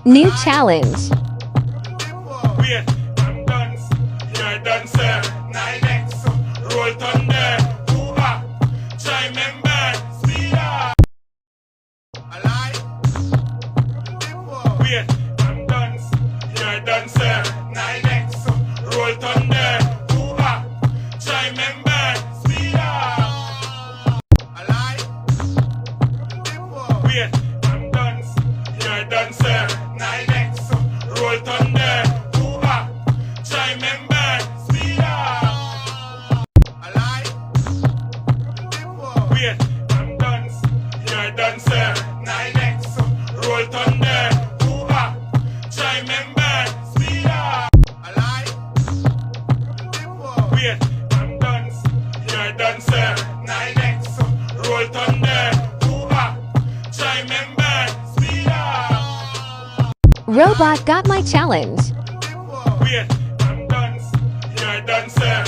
New challenge. Wait, I'm dunce, you're duncer. 9x, roll thunder. Hoo-ha, try member, speed up. Alive. Wait, I'm dunce, you're dancer. 9x, roll thunder. Hoo-ha, try member, speed up. Alive. Wait, I'm dunce, you're dancer. 9x, roll thunder. Hoo-ha, try member, speed up. Alive. Wait, I'm dunce, you're dancer. 9x, roll thunder. Hoo-ha, try member, speed up. Alive. Wait, I'm dunce, you're dancer. 9x, roll thunder. Hoo-ha, try member, speed up. Robot got my challenge. Wait, I'm dunce, you're dancer.